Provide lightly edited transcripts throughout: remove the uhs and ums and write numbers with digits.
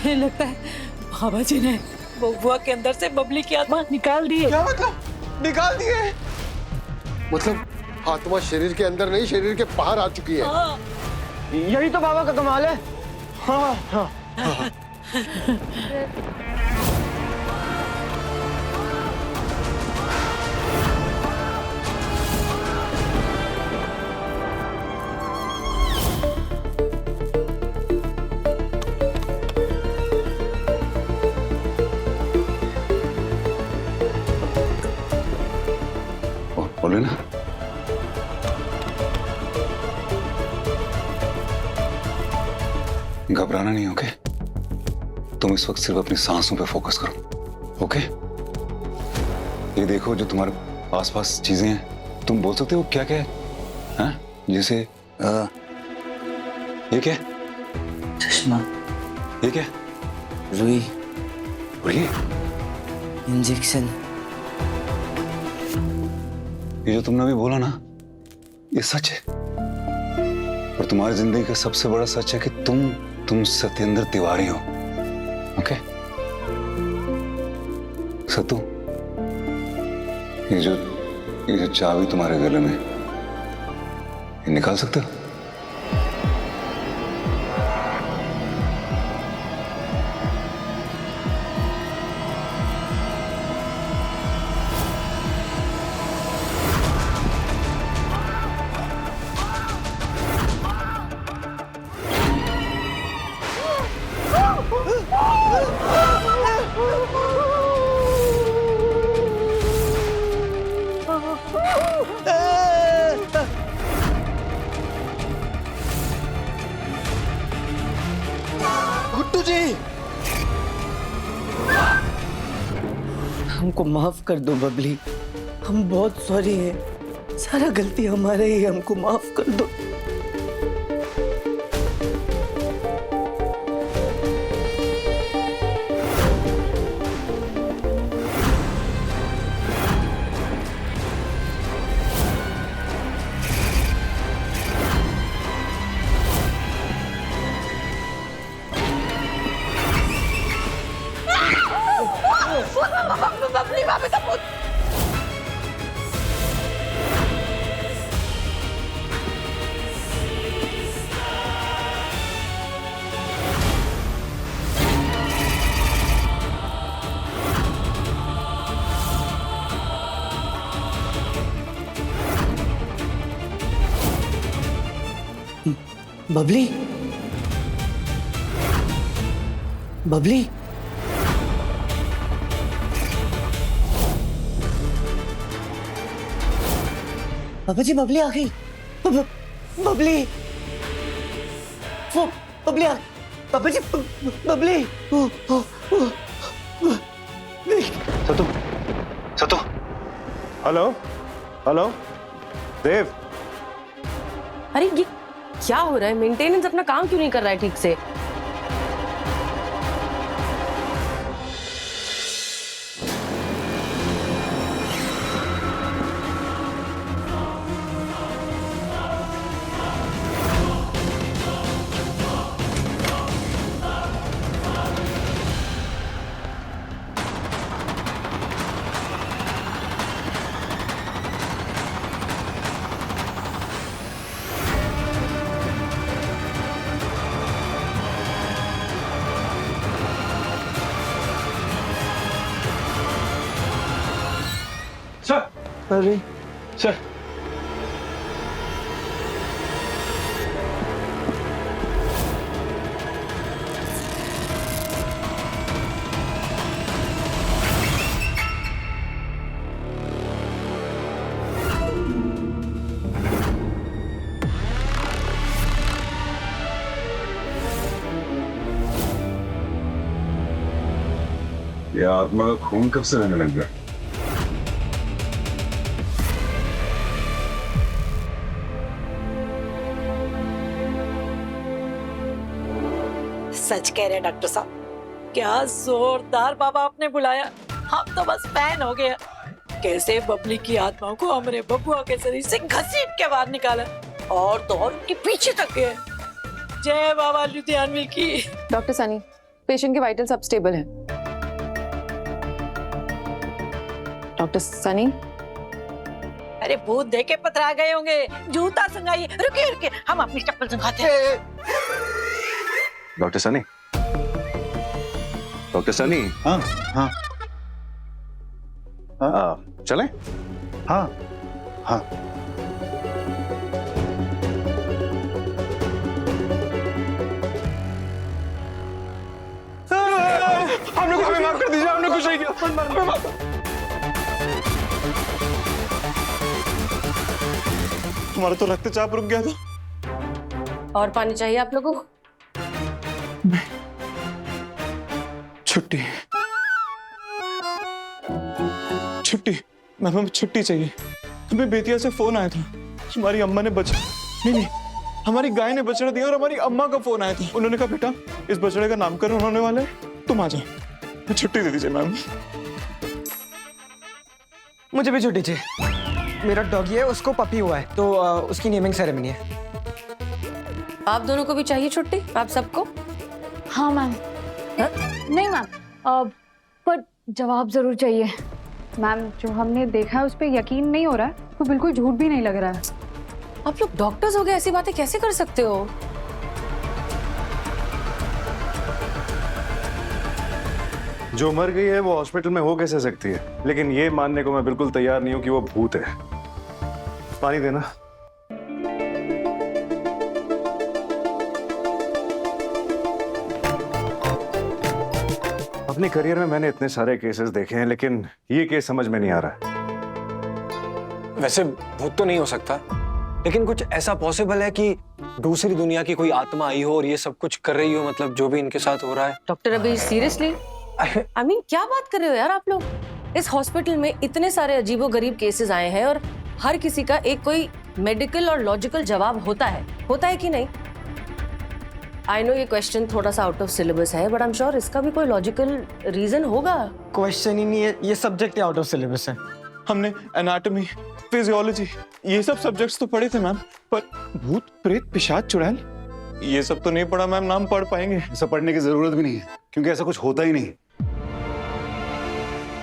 मुझे लगता है बाबा जी ने बुआ के अंदर से बबली की आत्मा निकाल दी है। क्या मतलब निकाल दिए? मतलब आत्मा शरीर के अंदर नहीं, शरीर के बाहर आ चुकी है। हाँ। यही तो बाबा का कमाल है। हाँ हाँ हाँ। बोले ना, घबराना नहीं। ओके, तुम इस वक्त सिर्फ अपनी सांसों पे फोकस करो। ओके, ये देखो जो तुम्हारे आसपास चीजें हैं, तुम बोल सकते हो क्या क्या है? हाँ? जैसे ये क्या? चश्मा, ये क्या? रुई, बोलिए। इंजेक्शन। ये जो तुमने अभी बोला ना, ये सच है। और तुम्हारी जिंदगी का सबसे बड़ा सच है कि तुम सत्येंद्र तिवारी हो। ओके सतु, ये जो चाबी तुम्हारे गले में, ये निकाल सकते हो? गुड्डू जी, हमको माफ कर दो बबली, हम बहुत सॉरी हैं। सारा गलती हमारा ही है, हमको माफ कर दो। बबली भाभी का भूत। बबली, बबली, पापा जी बबली आ गई। बबली, वो बबली आ, पापा जी बबली। सतु, सतु, हेलो हेलो देव। अरे ये क्या हो रहा है? मेंटेनेंस अपना काम क्यों नहीं कर रहा है ठीक से? सर अरे सर, ये आत्मा का खून कब से रहने लग गया? सच कह रहे हैं डॉक्टर साहब, क्या जोरदार बाबा आपने बुलाया। हम तो बस फैन हो गए। कैसे बबली की आत्मा को हमरे बबुआ के शरीर से घसीट के बाहर निकाला और तो और उनके पीछे तक गए। जय बाबा लुधियानवी की। डॉक्टर सनी, पेशेंट के वाइटल सब स्टेबल हैं। डॉक्टर सनी, अरे भूत देखे पतरा गए होंगे, जूता संगाइए। रुकिए रुकिए, हम अपनी चप्पल संगाते हैं। डॉक्टर सनी, डॉक्टर सनी, हाँ हाँ चलें? हाँ हाँ। हम लोग हमें माफ कर दीजिए, हमने कुछ नहीं किया। हमारा तो रक्तचाप रुक गया था। और पानी चाहिए आप लोगों को? छुट्टी, छुट्टी मैम, हमें छुट्टी चाहिए। हमें बेतिया से फोन आया था, हमारी अम्मा ने नहीं, हमारी गाय ने बछड़ा दिया और हमारी अम्मा का फोन आया था। उन्होंने कहा बेटा इस बछड़े का नामकरण होने वाला है, तुम आ जाओ। छुट्टी दे दीजिए मैम। मुझे भी छुट्टी चाहिए। मेरा डॉगी है, उसको पपी हुआ है, तो उसकी नेमिंग सेरेमनी है। आप दोनों को भी चाहिए छुट्टी? आप सबको? हाँ मैम। नहीं मैम, पर जवाब जरूर चाहिए मैम। जो हमने देखा है उस पर यकीन नहीं हो रहा है, तो बिल्कुल झूठ भी नहीं लग रहा है। आप लोग डॉक्टर्स हो गए, ऐसी बातें कैसे कर सकते हो? जो मर गई है वो हॉस्पिटल में हो कैसे सकती है, लेकिन ये मानने को मैं बिल्कुल तैयार नहीं हूं कि वो भूत है। पानी देना। अपने करियर में मैंने इतने सारे केसेस देखे हैं, लेकिन ये केस समझ में नहीं आ रहा है। वैसे भूत तो नहीं हो सकता, लेकिन कुछ ऐसा पॉसिबल है कि दूसरी दुनिया की कोई आत्मा आई हो और ये सब कुछ कर रही हो, मतलब जो भी इनके साथ हो रहा है। डॉक्टर अभी सीरियसली आई मीन क्या बात कर रहे हो यार आप लोग? इस हॉस्पिटल में इतने सारे अजीबोगरीब केसेस आए हैं और हर किसी का एक कोई मेडिकल और लॉजिकल जवाब होता है कि नहीं? आई नो ये क्वेश्चन थोड़ा सा आउट ऑफ सिलेबस है, बट आई एम श्योर इसका भी कोई लॉजिकल रीजन होगा। क्वेश्चन ही नहीं है, ये subject he out of syllabus है। हमने एनाटॉमी, फिजियोलॉजी ये सब सब्जेक्ट्स तो पढ़े थे मैम, पर भूत प्रेत पिशाच चुड़ैल ये सब तो नहीं पढ़ा मैम। नाम पढ़ पाएंगे? ऐसा पढ़ने की जरूरत भी नहीं है, क्योंकि ऐसा कुछ होता ही नहीं।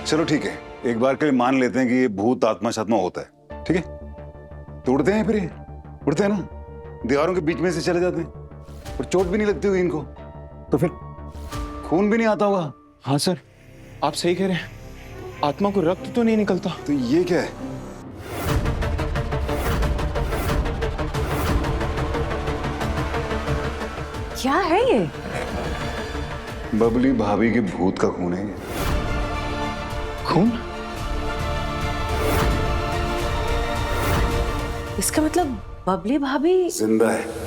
चलो ठीक है, एक बार के लिए मान लेते हैं कि ये भूत आत्मा शात्मा होता है, ठीक है? तो उड़ते हैं, फिर ये उड़ते हैं ना, दीवारों के बीच में से चले जाते हैं और चोट भी नहीं लगती होगी इनको, तो फिर खून भी नहीं आता होगा। हाँ सर, आप सही कह रहे हैं, आत्मा को रक्त तो नहीं निकलता। तो ये क्या है? क्या है ये? बबली भाभी के भूत का खून है ये। खून? इसका मतलब बबली भाभी जिंदा है।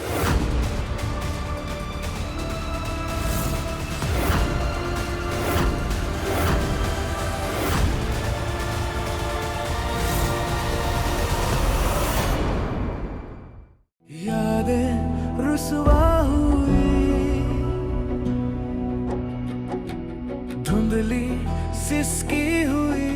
यादें रुसवा हुई, धुंधली सिसकी हुई,